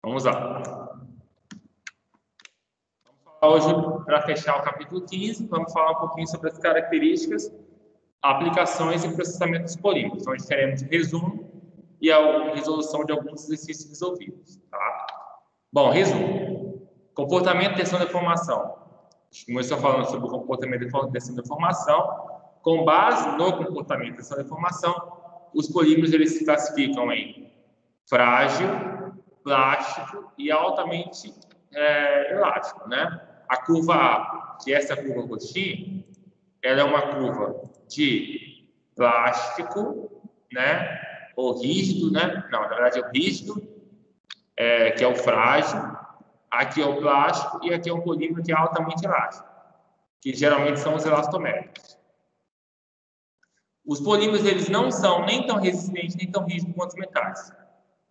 Vamos lá. Vamos falar hoje, para fechar o capítulo 15, vamos falar um pouquinho sobre as características, aplicações e processamento dos polímeros, onde teremos resumo e a resolução de alguns exercícios resolvidos. Tá? Bom, resumo. Comportamento e tensão da informação. Começou falando sobre o comportamento e tensão da informação. Com base no comportamento e tensão da informação, os polímeros eles se classificam em frágil, plástico e altamente elástico, né? A curva A, que é essa curva roxinha, ela é uma curva de plástico, né? Ou rígido, né? Não, na verdade é o rígido, que é o frágil. Aqui é o plástico e aqui é um polímero que é altamente elástico, que geralmente são os elastoméricos. Os polímeros eles não são nem tão resistentes nem tão rígidos quanto os metais.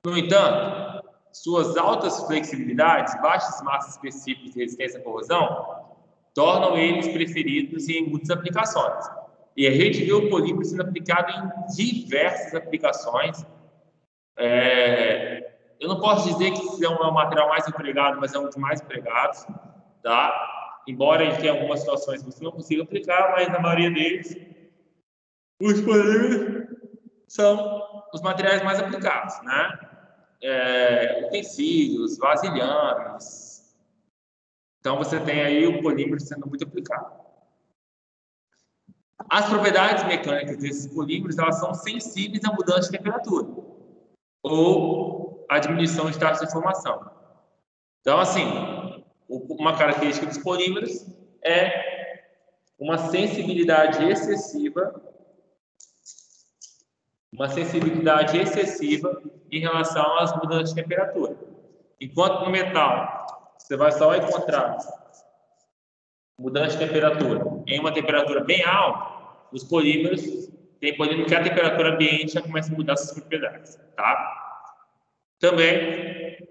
No entanto, suas altas flexibilidades, baixas massas específicas e resistência à corrosão tornam eles preferidos em muitas aplicações. E a gente vê o polímero sendo aplicado em diversas aplicações. Eu não posso dizer que é o material mais empregado, mas é um dos mais empregados, tá? Embora ele tenha algumas situações que você não consiga aplicar, mas na maioria deles, os polímeros são os materiais mais aplicados, né? Utensílios, vasilhames. Então, você tem aí o polímero sendo muito aplicado. As propriedades mecânicas desses polímeros, elas são sensíveis à mudança de temperatura ou à diminuição de taxa de formação. Então, assim, uma característica dos polímeros é uma sensibilidade excessiva em relação às mudanças de temperatura. Enquanto no metal, você vai só encontrar mudança de temperatura em uma temperatura bem alta, os polímeros, tem polímero que a temperatura ambiente já começa a mudar suas propriedades. Tá? Também,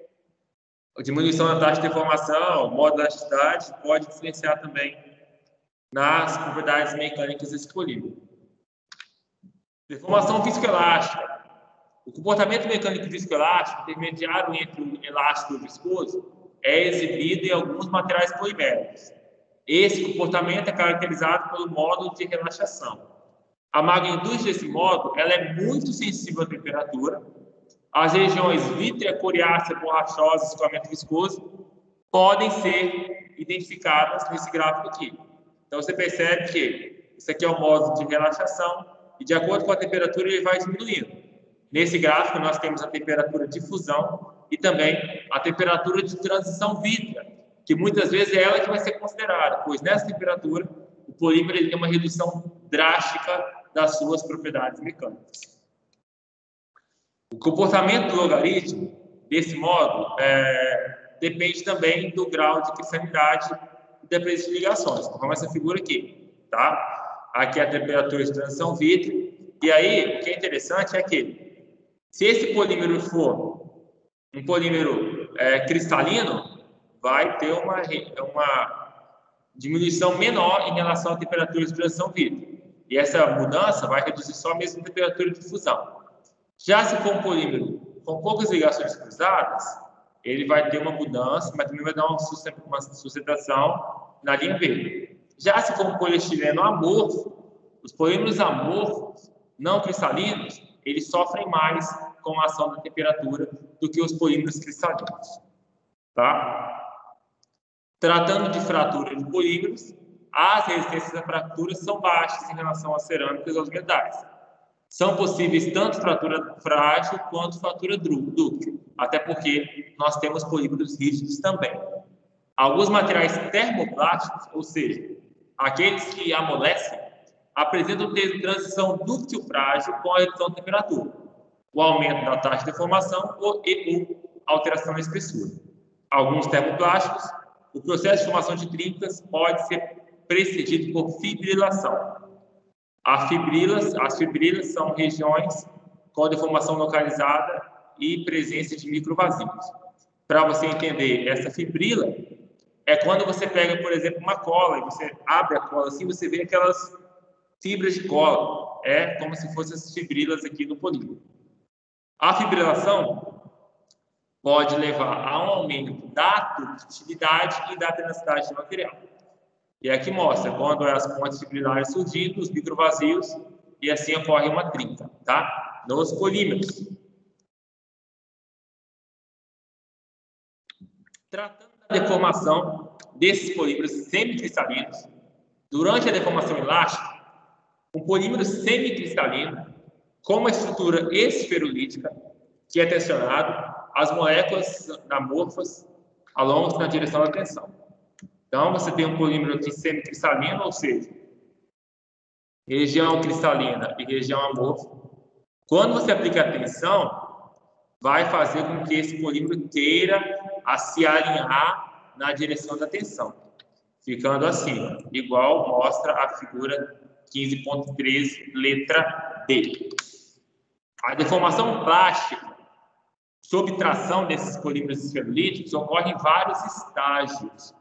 a diminuição da taxa de deformação, modo da elasticidade, pode influenciar também nas propriedades mecânicas desse polímero. Deformação viscoelástica. O comportamento mecânico viscoelástico, intermediário entre o elástico e o viscoso, é exibido em alguns materiais poliméricos. Esse comportamento é caracterizado pelo modo de relaxação. A magnitude desse modo ela é muito sensível à temperatura. As regiões vítrea, coriácea, borrachosa e escoamento viscoso podem ser identificadas nesse gráfico aqui. Então, você percebe que isso aqui é o modo de relaxação e, de acordo com a temperatura, ele vai diminuindo. Nesse gráfico, nós temos a temperatura de fusão e também a temperatura de transição vítrea, que muitas vezes é ela que vai ser considerada, pois nessa temperatura o polímero ele tem uma redução drástica das suas propriedades mecânicas. O comportamento do logaritmo, desse modo, depende também do grau de cristalidade e da presença de ligações, conforme essa figura aqui. Tá? Aqui é a temperatura de transição vítrea, e aí o que é interessante é que, se esse polímero for um polímero cristalino, vai ter uma diminuição menor em relação à temperatura de transição vítrea. E essa mudança vai reduzir só mesmo a temperatura de fusão. Já se for um polímero com poucas ligações cruzadas, ele vai ter uma mudança, mas também vai dar uma sustentação na linha verde. Já se for um poliestireno amorfo, os polímeros amorfos, não cristalinos, eles sofrem mais com a ação da temperatura do que os polímeros cristalinos. Tá? Tratando de fratura de polímeros, as resistências à fratura são baixas em relação às cerâmicas e aos metais. São possíveis tanto fratura frágil quanto fratura dúctil, até porque nós temos polímeros rígidos também. Alguns materiais termoplásticos, ou seja, aqueles que amolecem, apresentam transição dúctil frágil com a redução da temperatura, o aumento da taxa de deformação ou alteração da espessura. Alguns termoplásticos, o processo de formação de trincas pode ser precedido por fibrilação. As fibrilas são regiões com deformação localizada e presença de microvazios. Para você entender, essa fibrila é quando você pega, por exemplo, uma cola e você abre a cola assim, você vê aquelas fibras de cola. É como se fossem as fibrilas aqui no polímero. A fibrilação pode levar a um aumento da ductilidade e da tenacidade do material. E aqui mostra quando as pontes fibrilares surgindo, os microvazios, e assim ocorre uma trinca, tá? Nos polímeros. Tratando da deformação desses polímeros semicristalinos, durante a deformação elástica, um polímero semicristalino, com uma estrutura esferulítica, que é tensionado, as moléculas amorfas alongam-se na direção da tensão. Então, você tem um polímero aqui semicristalino, ou seja, região cristalina e região amorfa. Quando você aplica a tensão, vai fazer com que esse polímero queira se alinhar na direção da tensão, ficando assim, igual mostra a figura 15.13, letra D. A deformação plástica sob tração desses polímeros esferulíticos ocorre em vários estágios,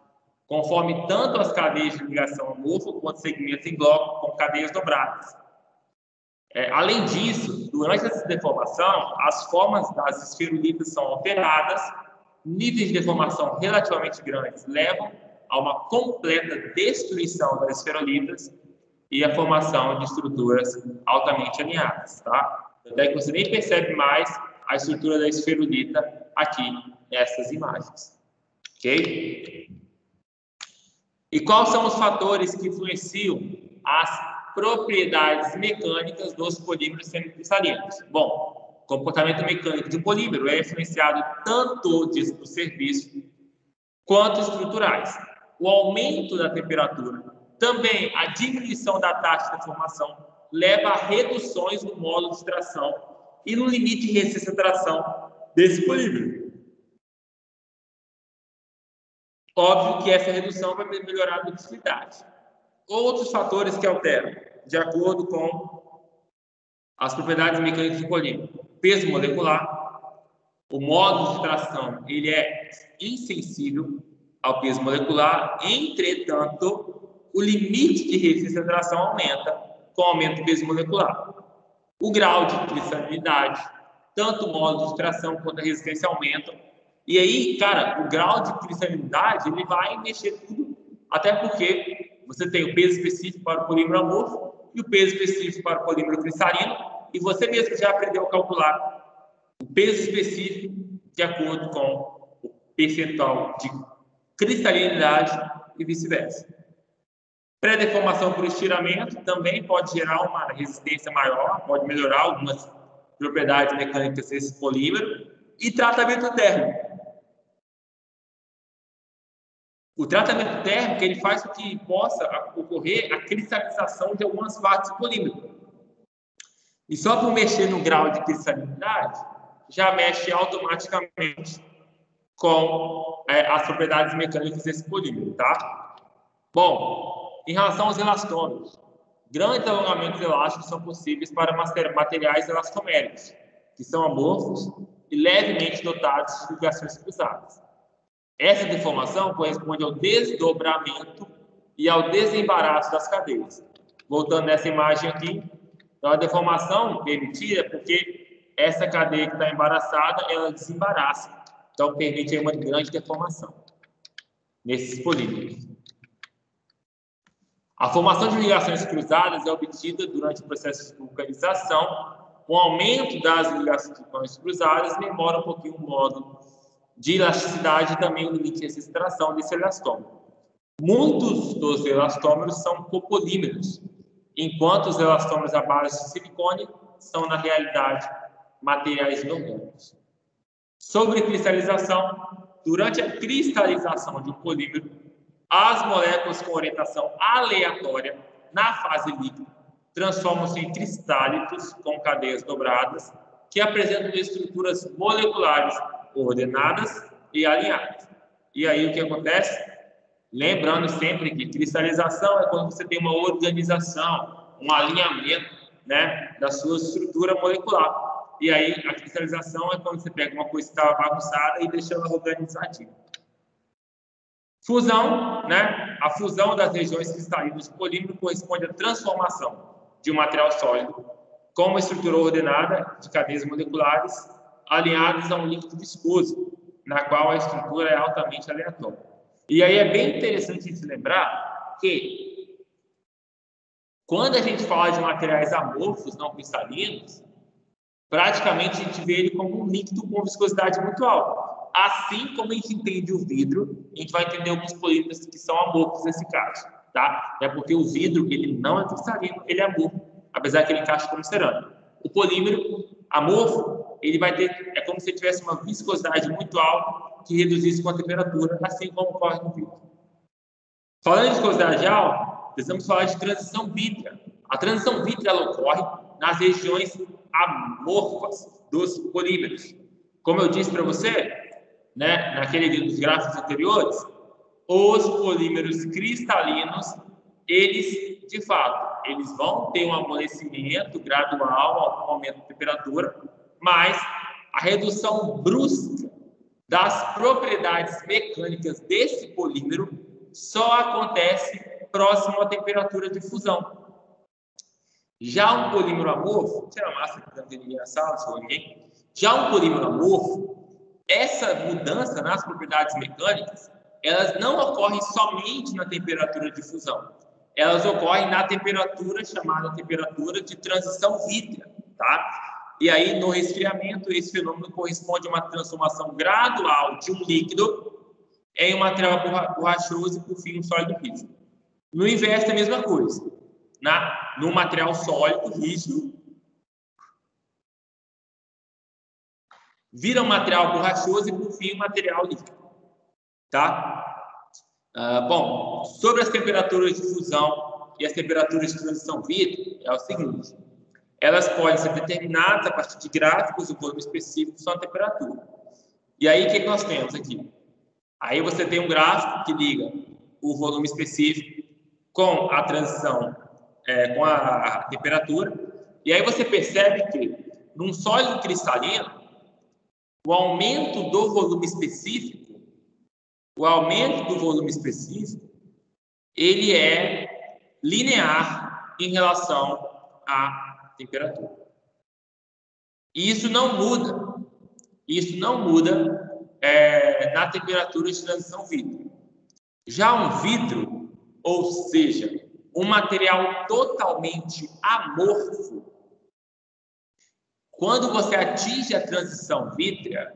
conforme tanto as cadeias de ligação amorfa quanto segmentos em bloco com cadeias dobradas. Além disso, durante essa deformação, as formas das esferulitas são alteradas, níveis de deformação relativamente grandes levam a uma completa destruição das esferulitas e a formação de estruturas altamente alinhadas, tá? Até que você nem percebe mais a estrutura da esferulita aqui nessas imagens, ok? E quais são os fatores que influenciam as propriedades mecânicas dos polímeros semicristalinos? Bom, o comportamento mecânico de um polímero é influenciado tanto por serviço quanto estruturais. O aumento da temperatura, também a diminuição da taxa de formação, leva a reduções no módulo de tração e no limite de resistência à tração desse polímero. Óbvio que essa redução vai melhorar a ductilidade. Outros fatores que alteram, de acordo com as propriedades mecânicas do polímero: peso molecular, o módulo de tração ele é insensível ao peso molecular, entretanto, o limite de resistência à tração aumenta com o aumento do peso molecular. O grau de cristalinidade, tanto o módulo de tração quanto a resistência aumentam. E aí, cara, o grau de cristalinidade ele vai mexer tudo, até porque você tem o peso específico para o polímero amorfo e o peso específico para o polímero cristalino, e você mesmo já aprendeu a calcular o peso específico de acordo com o percentual de cristalinidade e vice-versa. Pré-deformação por estiramento também pode gerar uma resistência maior, pode melhorar algumas propriedades mecânicas desse polímero. E tratamento térmico. O tratamento térmico ele faz com que possa ocorrer a cristalização de algumas partes do polímero. E só por mexer no grau de cristalinidade, já mexe automaticamente com as propriedades mecânicas desse polímero, tá? Bom, em relação aos elastômeros, grandes alongamentos elásticos são possíveis para materiais elastoméricos, que são amorfos e levemente dotados de ligações cruzadas. Essa deformação corresponde ao desdobramento e ao desembaraço das cadeias. Voltando nessa imagem aqui, então a deformação permitida é porque essa cadeia que está embaraçada, ela desembaraça. Então permite aí uma grande deformação nesses polímeros. A formação de ligações cruzadas é obtida durante o processo de vulcanização. Com o aumento das ligações cruzadas, demora um pouquinho o módulo de elasticidade e também o limite de extração desse elastômero. Muitos dos elastômeros são copolímeros, enquanto os elastômeros à base de silicone são, na realidade, materiais inorgânicos. Sobre cristalização, durante a cristalização de um polímero, as moléculas com orientação aleatória na fase líquida transformam-se em cristálitos com cadeias dobradas que apresentam estruturas moleculares ordenadas e alinhadas. E aí o que acontece? Lembrando sempre que cristalização é quando você tem uma organização, um alinhamento, né, da sua estrutura molecular. E aí a cristalização é quando você pega uma coisa que estava bagunçada e deixa ela organizadinha. Fusão, né? A fusão das regiões cristalinas do polímero corresponde à transformação de um material sólido com uma estrutura ordenada de cadeias moleculares alinhadas a um líquido viscoso, na qual a estrutura é altamente aleatória. E aí é bem interessante a gente lembrar que quando a gente fala de materiais amorfos, não cristalinos, praticamente a gente vê ele como um líquido com viscosidade muito alta. Assim como a gente entende o vidro, a gente vai entender alguns polímeros que são amorfos nesse caso, tá? É porque o vidro, ele não é cristalino, ele é amorfo, apesar que ele encaixa como cerâmico. O polímero amorfo, ele vai ter, é como se ele tivesse uma viscosidade muito alta que reduzisse com a temperatura, assim como ocorre no vidro. Falando de viscosidade alta, precisamos falar de transição vítrea. A transição vítrea ela ocorre nas regiões amorfas dos polímeros. Como eu disse para você, né, dos gráficos anteriores, os polímeros cristalinos, eles, de fato, eles vão ter um amolecimento gradual, um aumento de temperatura, mas a redução brusca das propriedades mecânicas desse polímero só acontece próximo à temperatura de fusão. Já um polímero amorfo, tira a máscara que não tem ninguém na sala, se ninguém. Já um polímero amorfo, essa mudança nas propriedades mecânicas, elas não ocorrem somente na temperatura de fusão. Elas ocorrem na temperatura chamada temperatura de transição vítrea, tá? E aí, no resfriamento, esse fenômeno corresponde a uma transformação gradual de um líquido em um material borrachoso e, por fim, um sólido rígido. No inverso, é a mesma coisa. No material sólido, rígido, vira um material borrachoso e, por fim, um material líquido. Tá? Bom, sobre as temperaturas de fusão e as temperaturas de transição vítrea, é o seguinte. Elas podem ser determinadas a partir de gráficos, o volume específico são a temperatura. E aí, o que nós temos aqui? Aí você tem um gráfico que liga o volume específico com a transição, com a temperatura. E aí você percebe que, num sólido cristalino, o aumento do volume específico, ele é linear em relação à temperatura. E isso não muda na temperatura de transição vítrea. Já um vidro, ou seja, um material totalmente amorfo, quando você atinge a transição vítrea,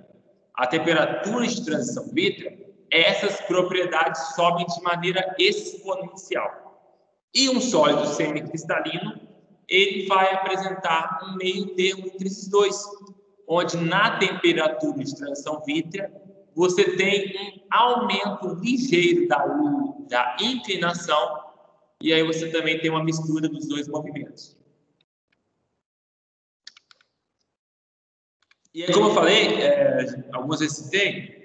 a temperatura de transição vítrea, essas propriedades sobem de maneira exponencial. E um sólido semicristalino, ele vai apresentar um meio termo entre esses dois, onde na temperatura de transição vítrea, você tem um aumento ligeiro da inclinação, e aí você também tem uma mistura dos dois movimentos. E aí, como eu falei, algumas vezes citei,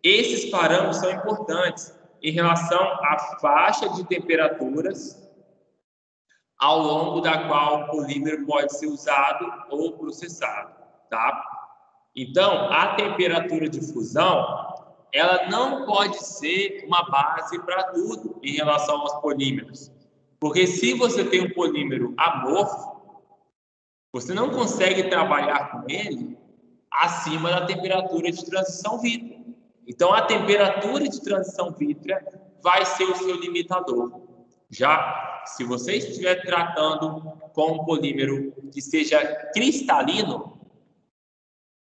esses parâmetros são importantes em relação à faixa de temperaturas ao longo da qual o polímero pode ser usado ou processado, tá? Então, a temperatura de fusão, ela não pode ser uma base para tudo em relação aos polímeros. Porque se você tem um polímero amorfo, você não consegue trabalhar com ele acima da temperatura de transição vítrea. Então, a temperatura de transição vítrea vai ser o seu limitador. Já se você estiver tratando com um polímero que seja cristalino,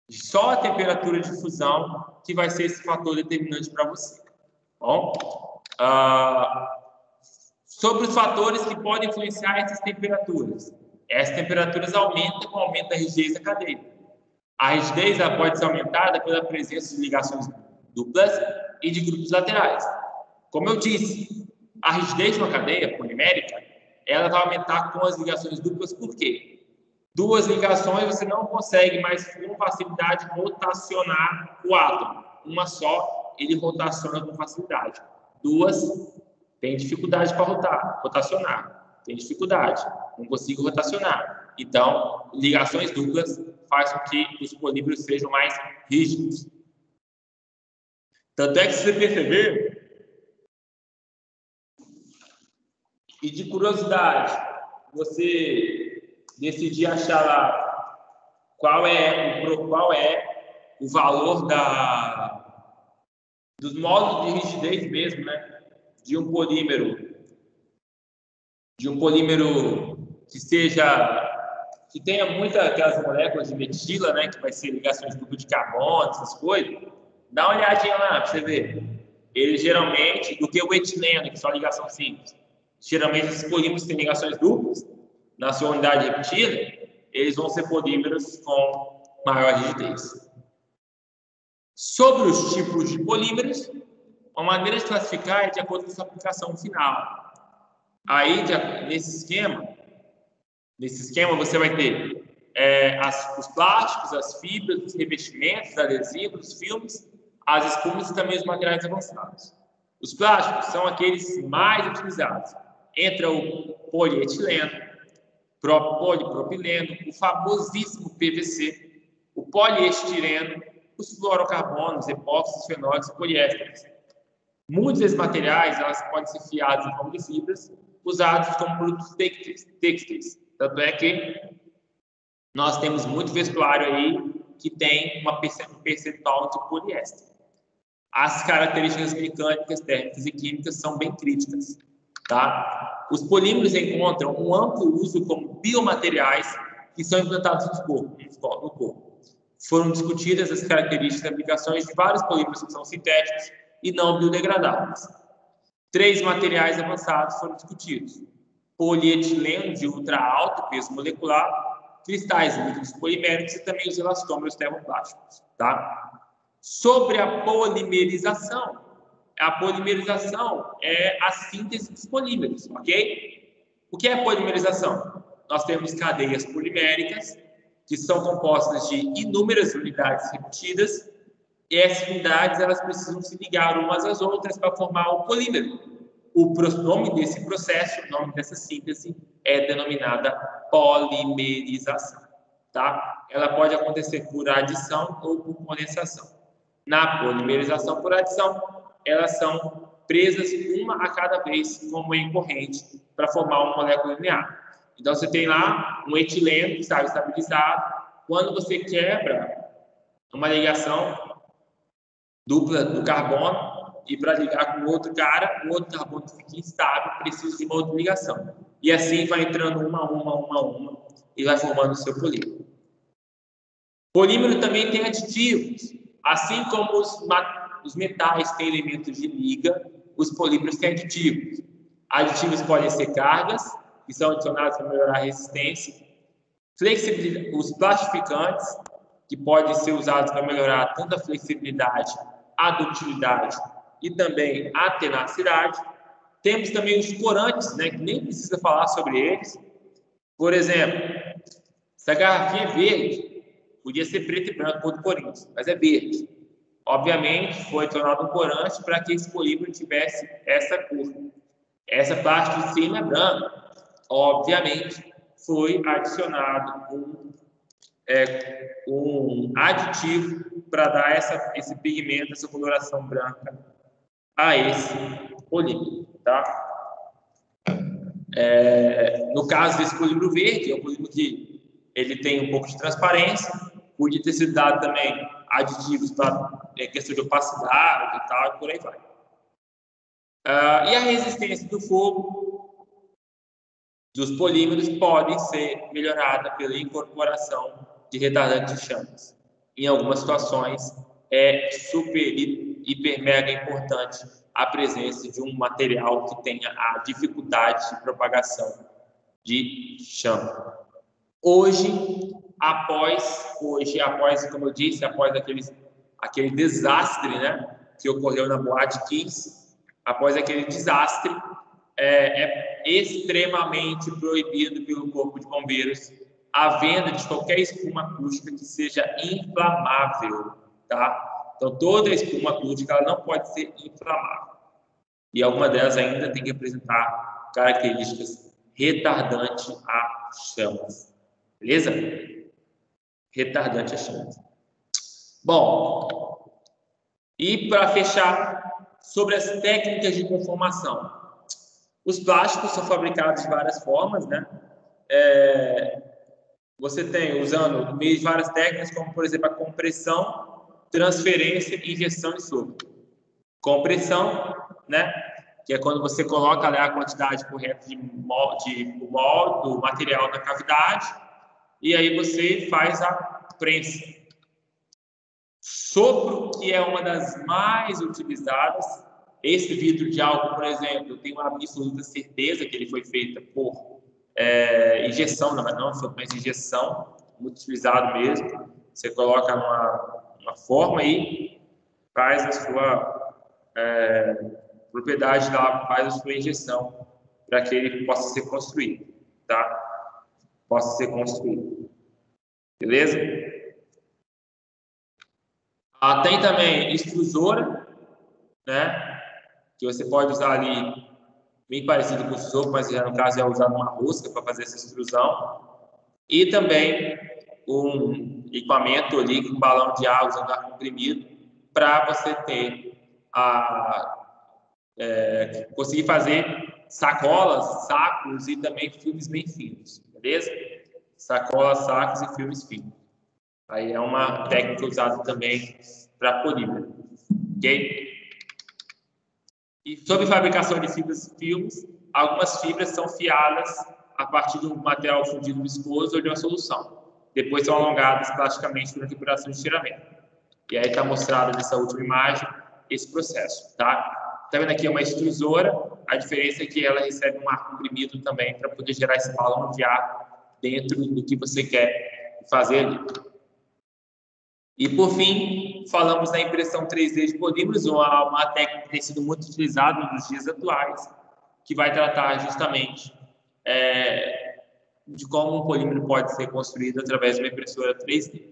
só a temperatura de fusão que vai ser esse fator determinante para você. Bom, sobre os fatores que podem influenciar essas temperaturas. Essas temperaturas aumentam com o aumento da rigidez da cadeia. A rigidez pode ser aumentada pela presença de ligações duplas e de grupos laterais. Como eu disse, a rigidez de uma cadeia polimérica, ela vai aumentar com as ligações duplas, por quê? Duas ligações você não consegue mais com facilidade rotacionar o átomo. Uma só, ele rotaciona com facilidade. Duas, tem dificuldade para rotacionar. Tem dificuldade, não consigo rotacionar. Então, ligações duplas faz com que os polímeros sejam mais rígidos. Tanto é que, se você perceber, e de curiosidade, você decidir achar lá qual é o valor dos módulos de rigidez mesmo, né? De um polímero que tenha muitas aquelas moléculas de metila, né? Que vai ser ligações duplas de carbono, essas coisas. Dá uma olhadinha lá para você ver. Eles geralmente, do que o etileno, que só ligação simples, geralmente esses polímeros têm ligações duplas na sua unidade repetida, eles vão ser polímeros com maior rigidez. Sobre os tipos de polímeros, uma maneira de classificar é de acordo com a sua aplicação final. Aí, nesse esquema você vai ter os plásticos, as fibras, os revestimentos, os adesivos, os filmes, as espumas e também os materiais avançados. Os plásticos são aqueles mais utilizados. Entra o polietileno, polipropileno, o famosíssimo PVC, o poliestireno, os fluorocarbonos, epóxis, fenóis e poliésteres. Muitos desses materiais elas podem ser fiados em forma de fibras, usados como produtos têxteis. Tanto é que nós temos muito vestuário aí que tem um percentual de poliéster. As características mecânicas, térmicas e químicas são bem críticas. Tá? Os polímeros encontram um amplo uso como biomateriais que são implantados no corpo. Foram discutidas as características e aplicações de vários polímeros que são sintéticos e não biodegradáveis. 3 materiais avançados foram discutidos: polietileno de ultra alto peso molecular, cristais líquidos poliméricos e também os elastômeros termoplásticos. Tá? Sobre a polimerização é a síntese dos polímeros, ok? O que é polimerização? Nós temos cadeias poliméricas, que são compostas de inúmeras unidades repetidas, e essas unidades elas precisam se ligar umas às outras para formar o polímero. O nome desse processo, o nome dessa síntese, é denominada polimerização. Tá? Ela pode acontecer por adição ou por condensação. Na polimerização por adição, elas são presas uma a cada vez como em corrente para formar uma molécula linear. Então, você tem lá um etileno que está estabilizado. Quando você quebra uma ligação dupla do carbono e para ligar com o outro cara, o outro carbono fica instável, precisa de uma outra ligação. E assim vai entrando uma e vai formando o seu polímero. Polímero também tem aditivos. Assim como os metais têm elementos de liga, os polímeros têm aditivos. Aditivos podem ser cargas, que são adicionados para melhorar a resistência, flexibilidade, os plastificantes, que podem ser usados para melhorar tanto a flexibilidade, a ductilidade e também a tenacidade. Temos também os corantes, né, que nem precisa falar sobre eles. Por exemplo, essa garrafinha é verde, podia ser preto e branco, cor do Corinthians, mas é verde. Obviamente, foi adicionado um corante para que esse polímero tivesse essa cor. Essa parte de cima é branca. Obviamente, foi adicionado um aditivo para dar esse pigmento, essa coloração branca a esse polímero. Tá? No caso desse polímero verde, é um polímero que ele tem um pouco de transparência, podia ter sido dado também aditivos para questão de opacidade e tal, e por aí vai. E a resistência do fogo dos polímeros pode ser melhorada pela incorporação de retardantes de chamas. Em algumas situações, é super, hiper, mega importante a presença de um material que tenha a dificuldade de propagação de chama. Hoje, após, como eu disse, após aquele desastre, né, que ocorreu na Boate Kiss, após aquele desastre, é extremamente proibido pelo Corpo de Bombeiros a venda de qualquer espuma acústica que seja inflamável, tá? Então, toda a espuma acústica ela não pode ser inflamável. E alguma delas ainda tem que apresentar características retardantes a chamas. Beleza? Retardante a chamas. Bom, e para fechar, sobre as técnicas de conformação. Os plásticos são fabricados de várias formas, né? Você tem, usando meio de várias técnicas, como, por exemplo, a compressão, transferência, injeção e sopro. compressão, né? Que é quando você coloca lá a quantidade correta de molde do material na cavidade e aí você faz a prensa. Sopro, que é uma das mais utilizadas. Esse vidro de álcool, por exemplo, eu tenho uma absoluta certeza que ele foi feito por injeção, não foi mais injeção, muito utilizado mesmo. Você coloca numa forma e faz a sua propriedade lá, faz a sua injeção para que ele possa ser construído, tá? Possa ser construído. Beleza? Tem também extrusora, né? Que você pode usar ali, bem parecido com o sopro, mas no caso é usar uma rosca para fazer essa extrusão. E também um equipamento ali com balão de água usando ar comprimido para você ter conseguir fazer sacolas, sacos e também filmes bem finos, beleza? Sacolas, sacos e filmes finos. Aí é uma técnica usada também para polímero, ok? E sobre fabricação de fibras e filmes, algumas fibras são fiadas a partir de um material fundido viscoso ou de uma solução. Depois são alongadas plasticamente durante a operação de estiramento. E aí está mostrado nessa última imagem esse processo, tá? Tá vendo aqui uma extrusora, a diferença é que ela recebe um ar comprimido também para poder gerar esse balão de ar dentro do que você quer fazer ali. E, por fim, falamos da impressão 3D de polímeros, uma técnica que tem sido muito utilizada nos dias atuais, que vai tratar justamente de como um polímero pode ser construído através de uma impressora 3D.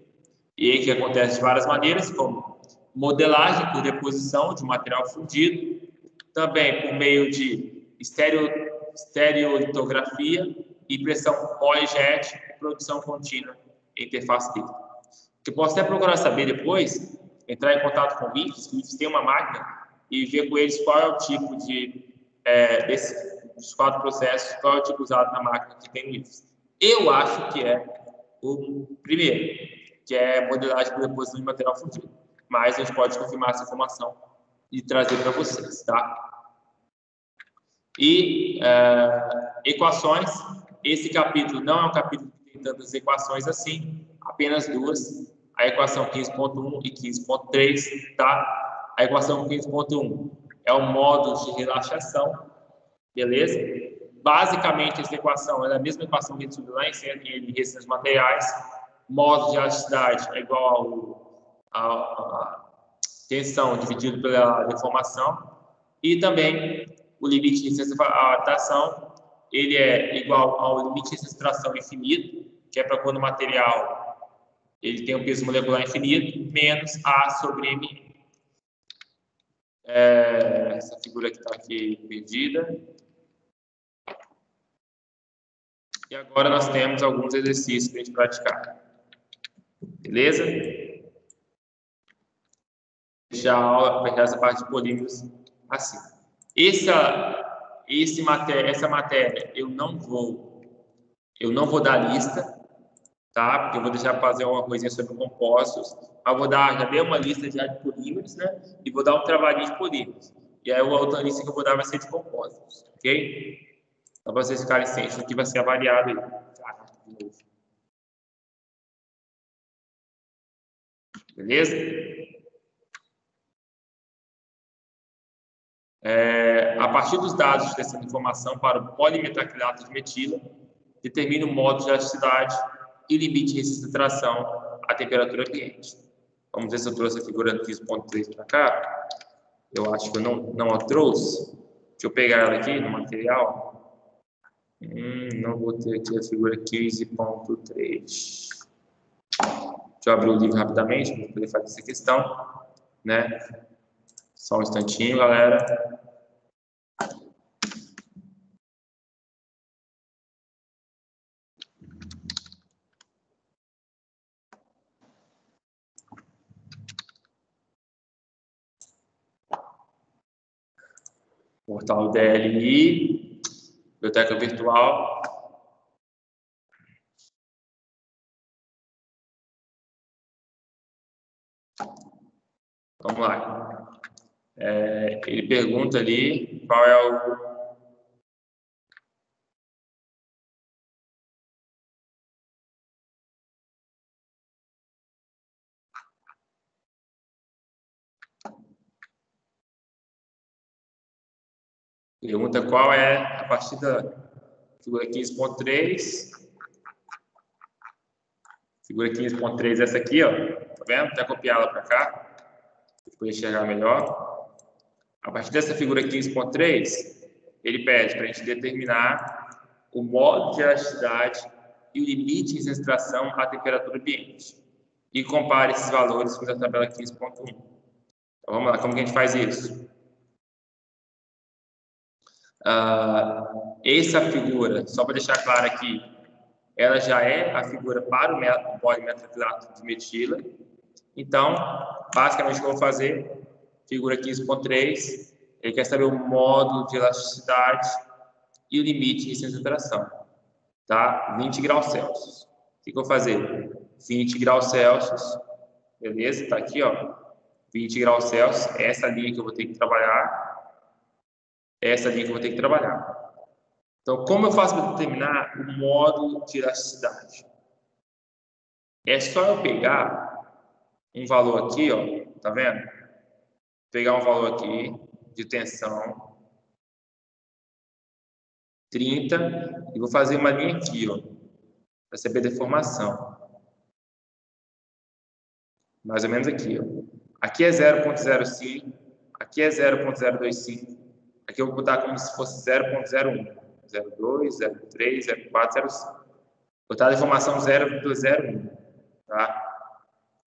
E aí que acontece de várias maneiras, como modelagem por deposição de material fundido, também por meio de estereolitografia, impressão POI-JET e produção contínua em interface líquida. Que posso até procurar saber depois, entrar em contato com o IFES tem uma máquina e ver com eles qual é o tipo dos 4 processos, qual é o tipo usado na máquina que tem no IFES. Eu acho que é o primeiro, que é modelagem por deposição de material fundido. Mas a gente pode confirmar essa informação e trazer para vocês, tá? E equações. Esse capítulo não é um capítulo que tem tantas equações assim, apenas 2. A equação 15.1 e 15.3, tá? A equação 15.1 é o módulo de relaxação, beleza? Basicamente, essa equação é a mesma equação que a gente estuda lá em resistência dos materiais. Módulo de elasticidade é igual a tensão dividido pela deformação. E também o limite de resistência à tração, ele é igual ao limite de resistência à tração infinito, que é para quando o material ele tem um peso molecular infinito, menos A sobre M. Essa figura que está aqui perdida. E agora nós temos alguns exercícios para a gente praticar. Beleza? Já a aula, fechar essa parte de polímeros assim. Essa matéria eu não vou dar lista, tá? Porque eu vou deixar fazer uma coisinha sobre compostos. Eu vou dar, já dei uma lista já de polímeros, né? E vou dar um trabalhinho de polímeros. E aí a outra lista que eu vou dar vai ser de compostos, ok? Então, para vocês ficarem cientes do que vai ser avaliado aí. Beleza? A partir dos dados dessa informação para o polimetacrilato de metila, determine o modo de elasticidade e limite de resistência à tração à temperatura ambiente. Vamos ver se eu trouxe a figura 15.3 para cá. Eu acho que eu não a trouxe. Deixa eu pegar ela aqui no material. Não vou ter aqui a figura 15.3. Deixa eu abrir o livro rapidamente para poder fazer essa questão, né? Só um instantinho, galera. Portal DLI, biblioteca virtual. Vamos lá. Ele pergunta ali qual é o... Pergunta qual é a partir da figura 15.3. Figura 15.3 essa aqui, ó. Tá vendo? Até copiar ela para cá, para poder enxergar melhor. A partir dessa figura 15.3, ele pede para a gente determinar o modo de elasticidade e o limite de concentração à temperatura ambiente. E compare esses valores com a tabela 15.1. Então, vamos lá, como que a gente faz isso? Essa figura, só para deixar claro aqui, ela já é a figura para o polimetilacetato de metila. Então, basicamente o que eu vou fazer, figura 15.3, ele quer saber o modo de elasticidade e o limite de concentração, tá? 20 graus Celsius. O que eu vou fazer? 20 graus Celsius, beleza? Tá aqui, ó, 20 graus Celsius, essa linha que eu vou ter que trabalhar, Então, como eu faço para determinar o modo de elasticidade? É só eu pegar um valor aqui, ó, tá vendo? Pegar um valor aqui de tensão 30 e vou fazer uma linha aqui, ó, para saber a deformação. Mais ou menos aqui, ó. Aqui é 0.05, aqui é 0.025, aqui eu vou botar como se fosse 0.01, 02, 03, 04, 05. Vou botar a deformação 0.01, tá?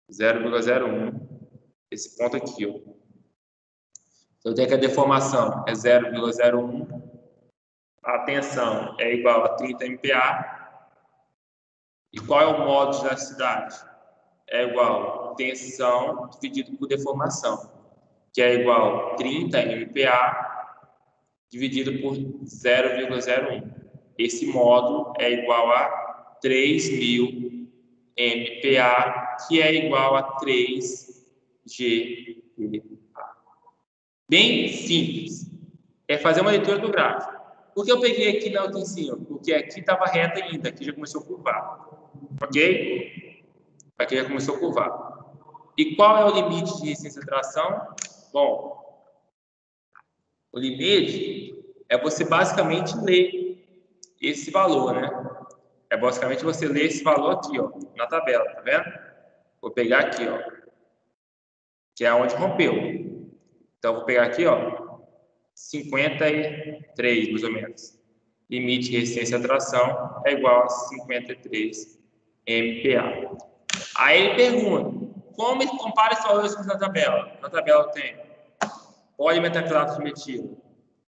0.01, esse ponto aqui, ó. Então, eu tenho que a deformação é 0,01, a tensão é igual a 30 MPa. E qual é o modo de elasticidade? É igual a tensão dividido por deformação, que é igual a 30 MPa dividido por 0,01. Esse módulo é igual a 3.000 MPa, que é igual a 3 GPa. Bem simples. É fazer uma leitura do gráfico. Por que eu peguei aqui aqui em cima? Porque aqui estava reta ainda, aqui já começou a curvar. Ok? Aqui já começou a curvar. E qual é o limite de resistência à tração? Bom, o limite é você basicamente ler esse valor, né? É basicamente você ler esse valor aqui, ó, na tabela, tá vendo? Vou pegar aqui, ó, que é onde rompeu. Então, vou pegar aqui, ó, 53, mais ou menos. Limite de resistência à tração é igual a 53 MPa. Aí ele pergunta, como ele compara esses valores na tabela? Na tabela eu tenho polimetilacetato de metila.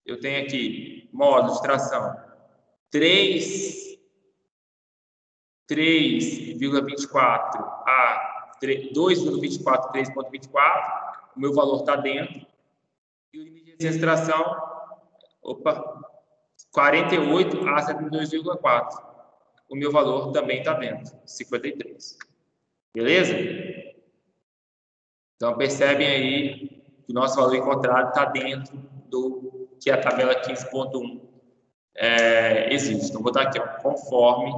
Eu tenho aqui modo de tração 3,24 a 2,24, 3,24. O meu valor está dentro. E o limite de resistência de tração, 48 a 72,4. O meu valor também está dentro, 53. Beleza? Então, percebem aí que o nosso valor encontrado está dentro do que a tabela 15.1 existe. Então, vou botar aqui, ó, conforme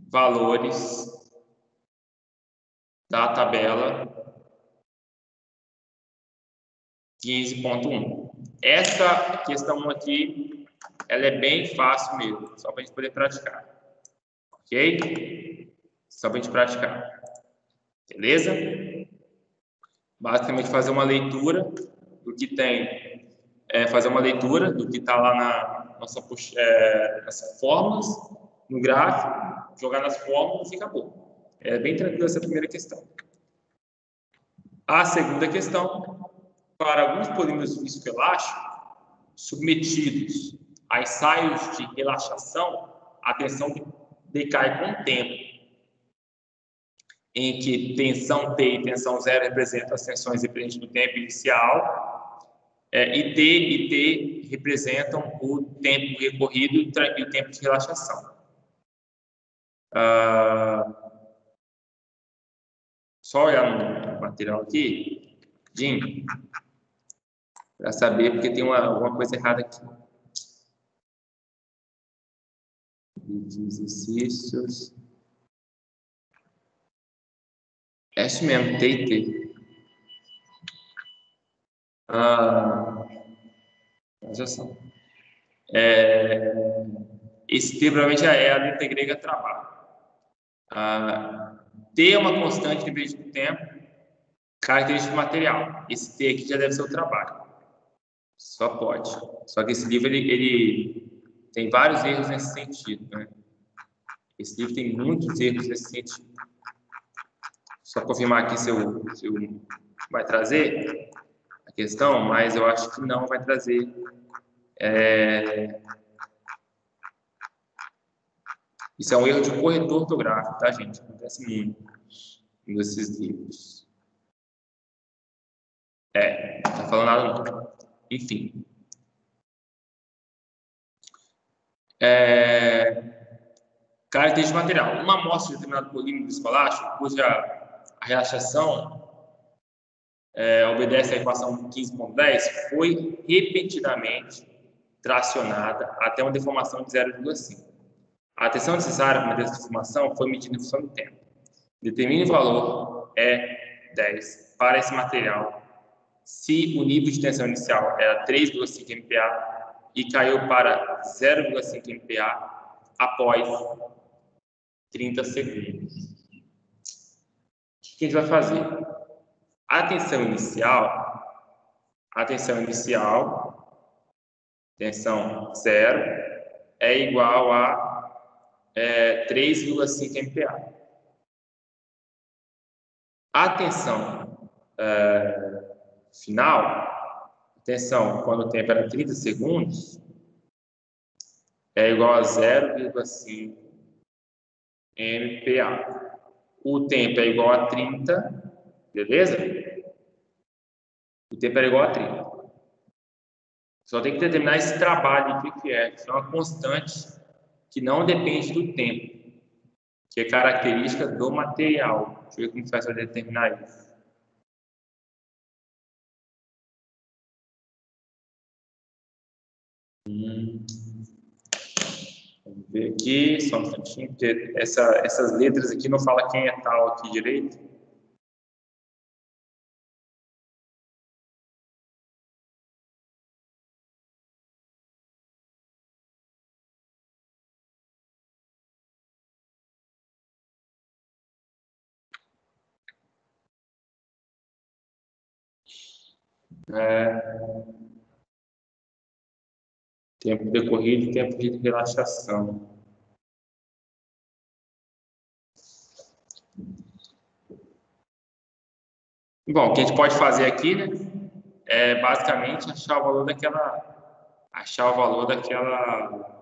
valores da tabela 15.1. Essa questão aqui, ela é bem fácil mesmo, só para a gente poder praticar. Ok? Só para a gente praticar. Beleza? Basicamente, fazer uma leitura do que tem, fazer uma leitura do que está lá na nessas fórmulas, no gráfico, jogar nas fórmulas e acabou. É bem tranquilo essa primeira questão. A segunda questão, para alguns polímeros viscoelásticos submetidos a ensaios de relaxação, a tensão decai com o tempo, em que tensão T e tensão zero representam as tensões dependentes do tempo inicial, e T e T representam o tempo recorrido e o tempo de relaxação. Só olhar no material aqui, Jim, para saber, porque tem alguma coisa errada aqui. Exercícios. É isso mesmo, TT. Já são. Esse T provavelmente é a letra grega trabalho. T é uma constante em vez do tempo, característica do material. Esse T aqui já deve ser o trabalho. Só pode. Só que esse livro ele tem vários erros nesse sentido, né? Esse livro tem muitos erros nesse sentido. Só confirmar aqui se eu vai trazer a questão, mas eu acho que não vai trazer. Isso é um erro de corretor ortográfico, tá, gente? Acontece muito nesses livros. Não tá falando nada não. Enfim. Característica do material. Uma amostra de determinado polímero viscoelástico, cuja a relaxação obedece à equação 15.10, foi repentinamente tracionada até uma deformação de 0,5. A atenção necessária para medir essa deformação foi medida em função do tempo. Determine o valor E10 para esse material se o nível de tensão inicial era 3,5 MPa e caiu para 0,5 MPa após 30 segundos. O que a gente vai fazer? A tensão tensão 0, é igual a 3,5 MPa. A tensão final, tensão quando o tempo era 30 segundos, é igual a 0,5 MPa. O tempo é igual a 30, beleza? O tempo é igual a 30. Só tem que determinar esse trabalho, o que é. Isso é uma constante que não depende do tempo, que é característica do material. Deixa eu ver como faz para determinar isso. Vamos ver aqui, só um instantinho, porque essas letras aqui não fala quem é tal aqui direito. Tempo decorrido e tempo de relaxação. Bom, o que a gente pode fazer aqui, né, é basicamente achar o valor daquela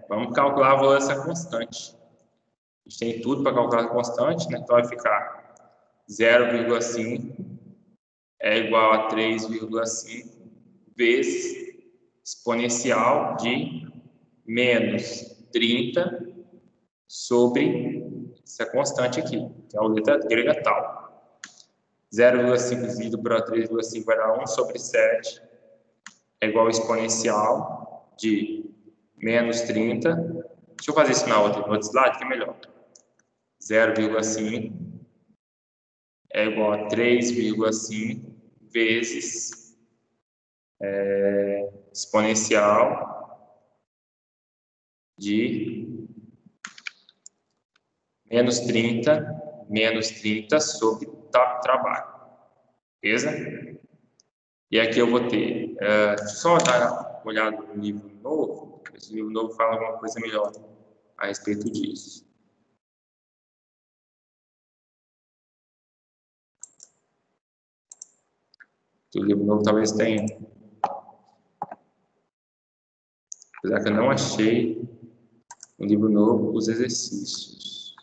vamos calcular o valor dessa constante. A gente tem tudo para calcular a constante, né? Então vai ficar 0,5 é igual a 3,5 vezes exponencial de menos 30 sobre essa constante aqui, que é a letra grega tal. 0,5 dividido por 3,5 vai dar 1 sobre 7, é igual ao exponencial de menos 30. Deixa eu fazer isso no outro slide, que é melhor. 0,5 é igual a 3,5 vezes exponencial de menos 30 sobre trabalho. Beleza? E aqui eu vou ter... deixa eu só dar uma olhada no livro novo. Esse livro novo fala alguma coisa melhor a respeito disso. O livro novo talvez tenha. Apesar que eu não achei no livro novo os exercícios.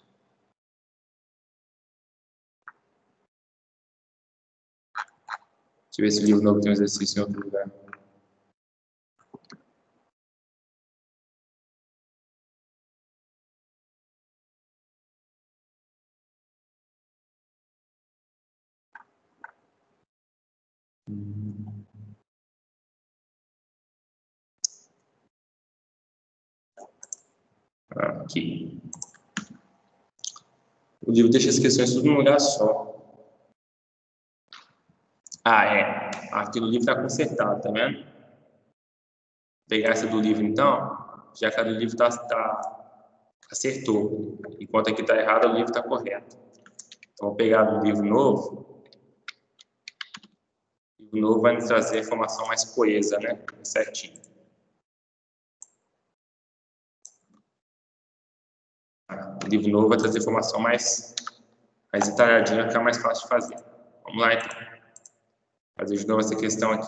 eu ver se o livro novo tem um exercício em outro lugar. Aqui. O livro deixa as questões tudo num lugar só. Ah, é. Aqui no livro está consertado, tá vendo? Vou pegar essa do livro, então, já que a do livro acertou. Enquanto aqui está errado, o livro está correto. Então, vou pegar do livro novo. O livro novo vai nos trazer a informação mais coesa, né? Certinho. O livro novo vai trazer informação mais detalhadinha, vai ficar mais fácil de fazer. Vamos lá, então. Fazer de novo essa questão aqui.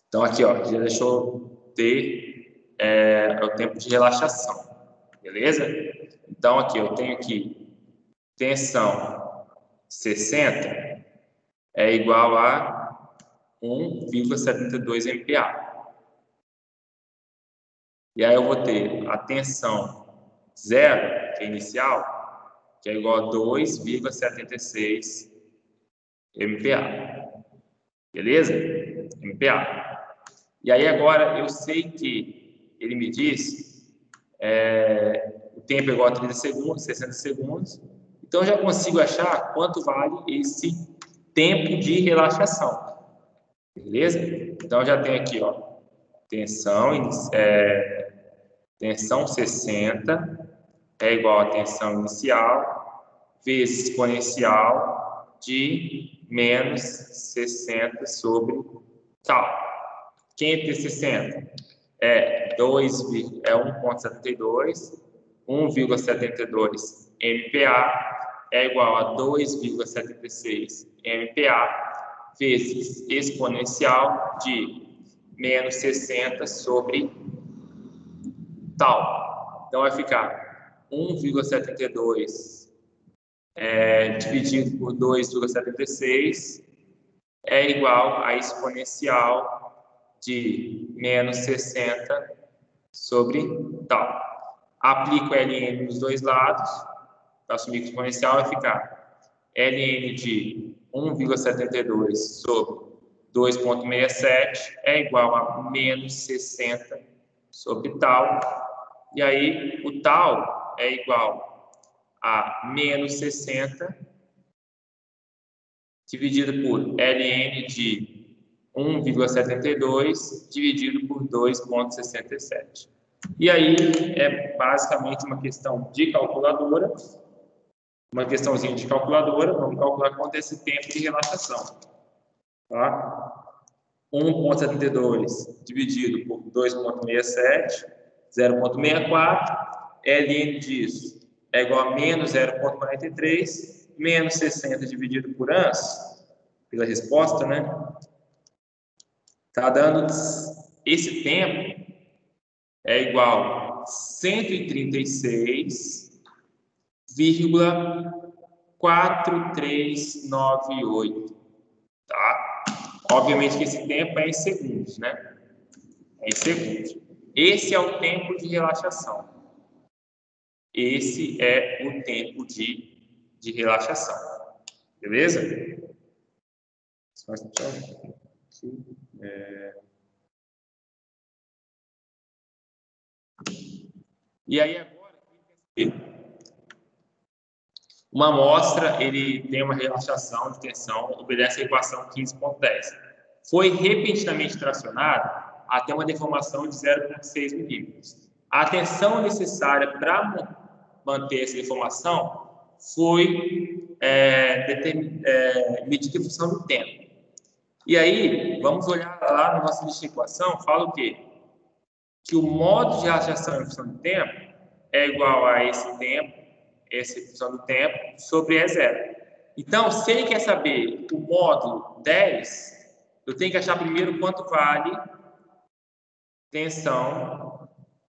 Então, aqui, ó, já deixou ter o tempo de relaxação. Beleza? Então, aqui, eu tenho aqui tensão 60 é igual a 1,72 MPa. E aí eu vou ter a tensão zero, que é inicial, que é igual a 2,76 MPa. Beleza? MPa. E aí agora eu sei que ele me diz o tempo é igual a 30 segundos, 60 segundos. Então eu já consigo achar quanto vale esse tempo de relaxação. Beleza? Então eu já tenho aqui, ó, tensão 60 é igual a tensão inicial vezes exponencial de menos 60 sobre tal. Quem é 60? É 1,72, 1,72 MPa é igual a 2,76 MPa vezes exponencial de menos 60 sobre tal. Então, vai ficar 1,72 dividido por 2,76 é igual a exponencial de menos 60 sobre tal. Aplico ln nos dois lados, assumir que o exponencial vai ficar ln de 1,72 sobre 2,67 é igual a menos 60 sobre tal. E aí, o tal é igual a menos 60 dividido por ln de 1,72 dividido por 2,67. E aí, é basicamente uma questão de calculadora, uma questãozinha de calculadora, vamos calcular quanto é esse tempo de relaxação. Tá? 1,72 dividido por 2,67, 0,64, ln disso é igual a menos 0,43, menos 60 dividido por ans, pela resposta, né? Está dando esse tempo é igual a 136,4398, tá? Obviamente que esse tempo é em segundos, né? É em segundos. Esse é o tempo de relaxação. Esse é o tempo de relaxação. Beleza? E aí agora, uma amostra, ele tem uma relaxação de tensão, obedece à equação 15.10. Foi repentinamente tracionado até uma deformação de 0,6 milímetros. A tensão necessária para manter essa deformação foi medida em função do tempo. E aí, vamos olhar lá na nossa lista de equação, fala o quê? Que o modo de relaxação em função do tempo é igual a esse tempo, essa função do tempo, sobre E0. Então, se ele quer saber o módulo 10, eu tenho que achar primeiro quanto vale tensão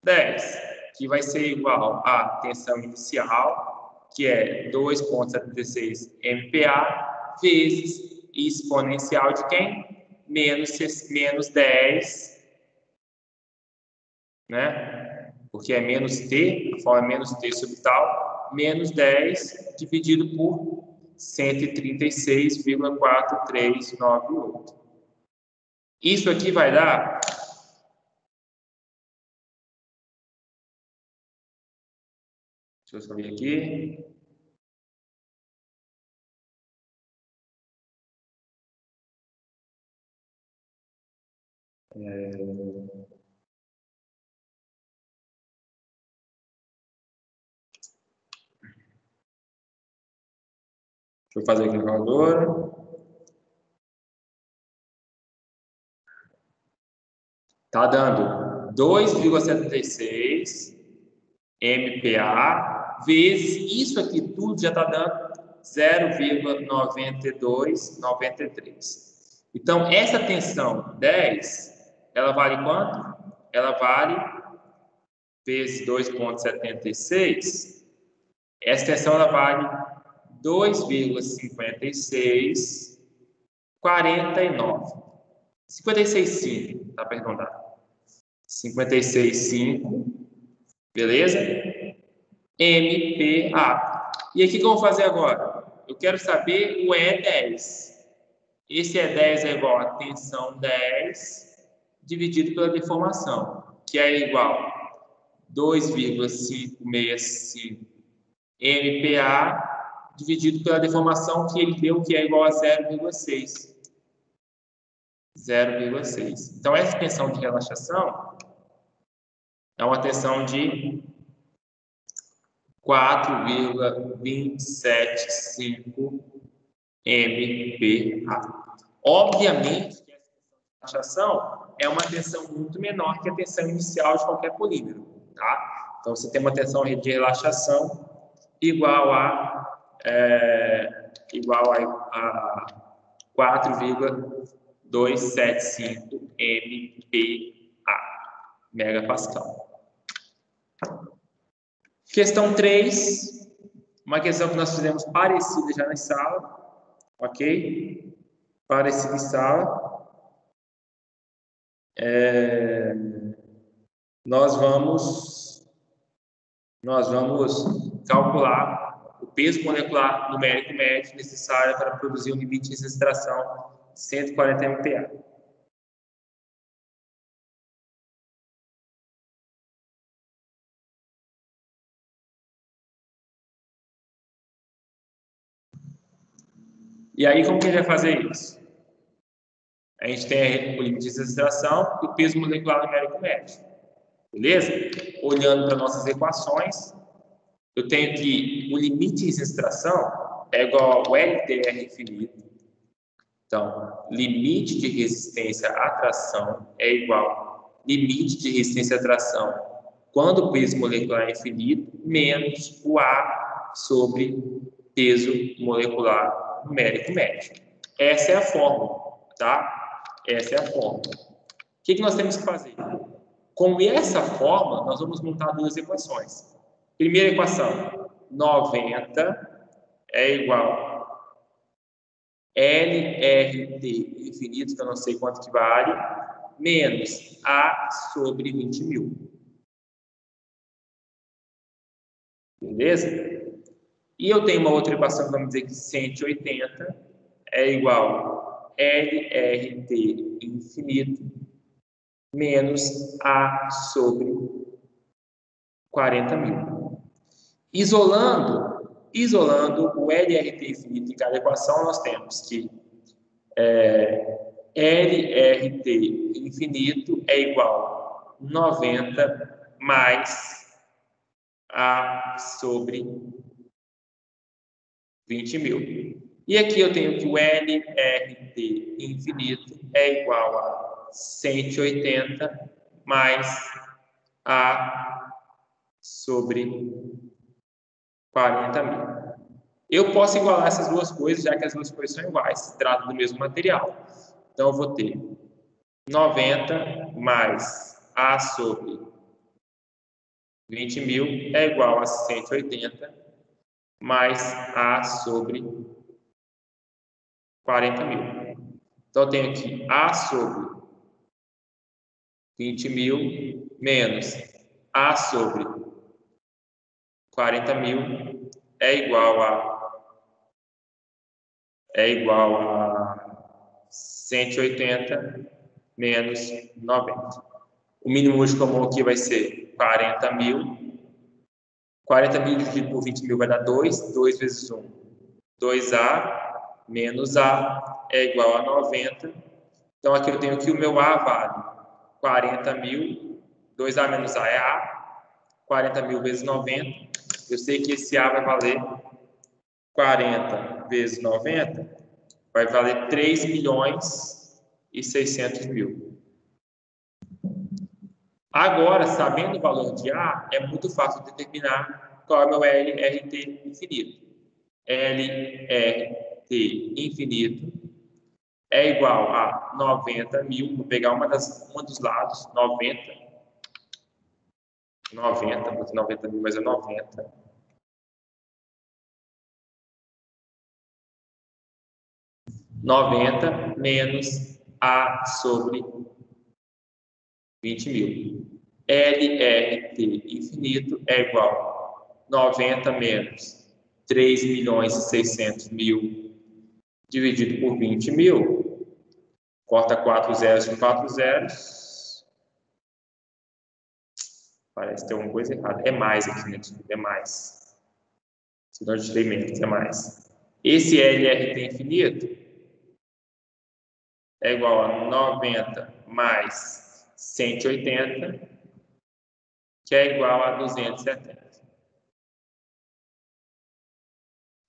10, que vai ser igual à tensão inicial, que é 2,76 MPa, vezes exponencial de quem? Menos 10, né? Porque é menos t, a forma é menos t sobre tal, menos 10 dividido por 136,4398. Isso aqui vai dar... Deixa eu subir aqui. Deixa eu fazer aqui na calculadora. Tá dando 2,76 MPa vezes isso aqui tudo já está dando 0,9293. Então, essa tensão 10, ela vale quanto? Ela vale vezes 2,76. Essa tensão ela vale 2,5649. 56,5, tá para arredondar. 56,5, beleza? MPa. E aqui o que eu vou fazer agora? Eu quero saber o E10. Esse E10 é igual a tensão 10 dividido pela deformação, que é igual a 2,565 MPa dividido pela deformação que ele deu, que é igual a 0,6. 0,6. Então, essa tensão de relaxação é uma tensão de 4,275 MPa. Obviamente que essa relaxação é uma tensão muito menor que a tensão inicial de qualquer polímero, tá? Então, você tem uma tensão de relaxação igual a 4,275 MPa, megapascal. Questão 3, uma questão que nós fizemos parecida já na sala, ok? Parecida em sala. Nós vamos calcular o peso molecular numérico médio necessário para produzir um limite de extração de 140 MPa. E aí, como que a gente vai fazer isso? A gente tem o limite de extração e o peso molecular numérico médio. Beleza? Olhando para nossas equações, eu tenho que o limite de extração é igual ao LDR infinito. Então, limite de resistência à tração é igual ao limite de resistência à tração quando o peso molecular é infinito, menos o A sobre peso molecular numérico médio. Essa é a fórmula, tá? Essa é a fórmula. O que nós temos que fazer? Com essa fórmula, nós vamos montar duas equações. Primeira equação, 90 é igual a LRT infinito, que eu não sei quanto que vale, menos A sobre 20.000. Beleza? E eu tenho uma outra equação, vamos dizer que 180 é igual a LRT infinito menos A sobre 40.000. Isolando o LRT infinito em cada equação, nós temos que LRT infinito é igual a 90 mais A sobre 20.000. E aqui eu tenho que o LRT infinito é igual a 180 mais A sobre 40.000. Eu posso igualar essas duas coisas, já que as duas coisas são iguais, se trata do mesmo material. Então, eu vou ter 90 mais A sobre 20.000 é igual a 180 mais A sobre 40 mil. Então, eu tenho aqui A sobre 20 mil menos A sobre 40 mil é igual a 180 menos 90. O mínimo de comum aqui vai ser 40 mil. 40 mil dividido por 20 mil vai dar 2. 2 vezes 1, 2A menos A é igual a 90. Então, aqui eu tenho que o meu A vale 40 mil. 2A menos A é A. 40 mil vezes 90. Eu sei que esse A vai valer 40 vezes 90. Vai valer 3 milhões e 600 mil. Agora, sabendo o valor de A, é muito fácil determinar qual é o meu LRT infinito. LRT infinito é igual a 90 mil. Vou pegar uma dos lados, 90. 90 mil, mas é 90. 90 menos A sobre 20 mil. LRT infinito é igual a 90 menos 3 milhões e 600 mil dividido por 20 mil. Corta 4 zeros com 4 zeros. Parece ter alguma coisa errada. É mais aqui, né? É mais. Se não, eu tirei menos, é mais. Esse LRT infinito é igual a 90 mais 180, que é igual a 270.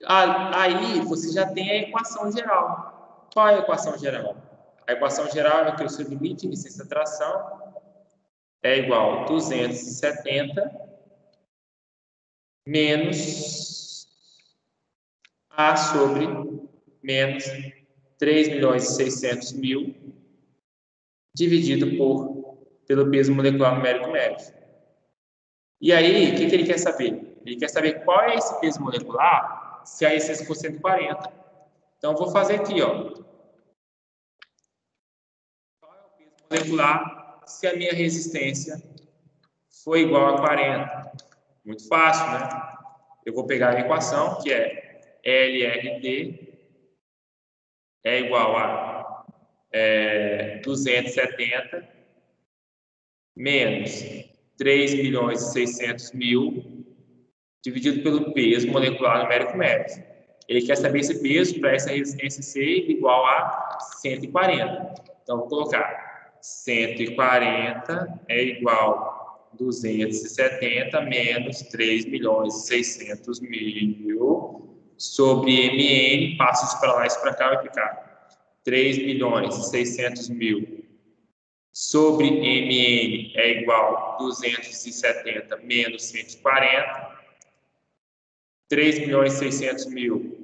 Aí você já tem a equação geral. Qual é a equação geral? A equação geral é que o seu limite de licença de tração é igual a 270 menos A sobre menos 3 milhões e 600 mil dividido pelo peso molecular numérico médio. E aí, o que ele quer saber? Ele quer saber qual é esse peso molecular se a essência for 140. Então, vou fazer aqui, ó. Qual é o peso molecular se a minha resistência for igual a 40? Muito fácil, né? Eu vou pegar a equação, que é LRT é igual a 270 menos 3 milhões e 600 mil dividido pelo peso molecular numérico médio. Ele quer saber esse peso para essa resistência ser igual a 140. Então, vou colocar 140 é igual a 270 menos 3 milhões e 600 mil sobre MN, passo isso para lá e isso para cá, vai ficar 3 milhões e 600 mil sobre MN é igual a 270 menos 140. 3 milhões e 600 mil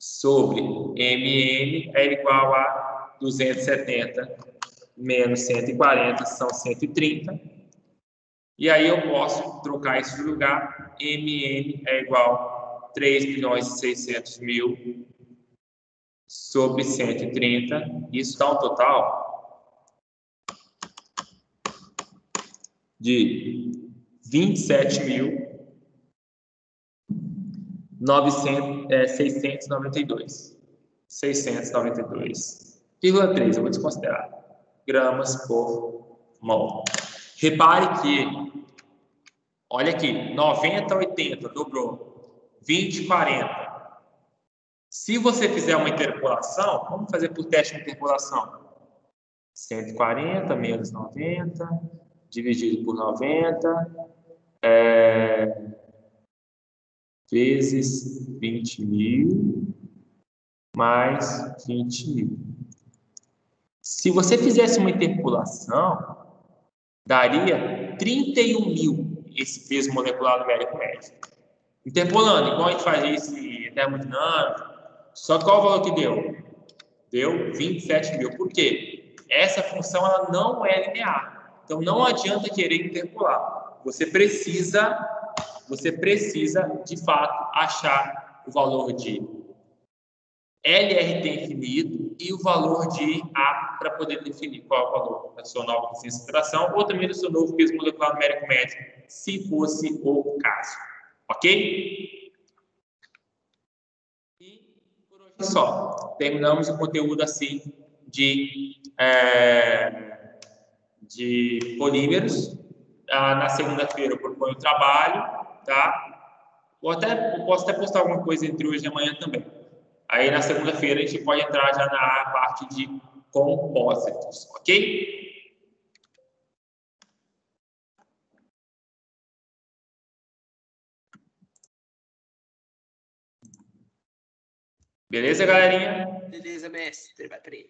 sobre MN é igual a 270 menos 140, são 130. E aí eu posso trocar isso de lugar. MN é igual a 3 milhões e 600 mil sobre 130. Isso dá um total de 27.692. 692,3, eu vou desconsiderar. Gramas por mol. Repare que, olha aqui, 90, 80, dobrou. 20, 40. Se você fizer uma interpolação, vamos fazer por teste de interpolação. 140 menos 90, dividido por 90, vezes 20 mil, mais 20 mil. Se você fizesse uma interpolação, daria 31 mil esse peso molecular numérico médio. Interpolando, igual a gente faz esse termodinâmico, só qual o valor que deu? Deu 27 mil. Por quê? Essa função ela não é linear. Então, não adianta querer interpolar. Você precisa, de fato, achar o valor de LRT infinito e o valor de A para poder definir qual é o valor da sua nova resistência de tração ou também do seu novo peso molecular numérico médio, se fosse o caso. Ok? E por hoje é só. Terminamos o conteúdo assim de polímeros. Na segunda-feira eu proponho o trabalho, tá? Eu posso até postar alguma coisa entre hoje e amanhã também. Aí na segunda-feira a gente pode entrar já na parte de compósitos, ok? Beleza, galerinha? Beleza, mestre. Vai pra ele.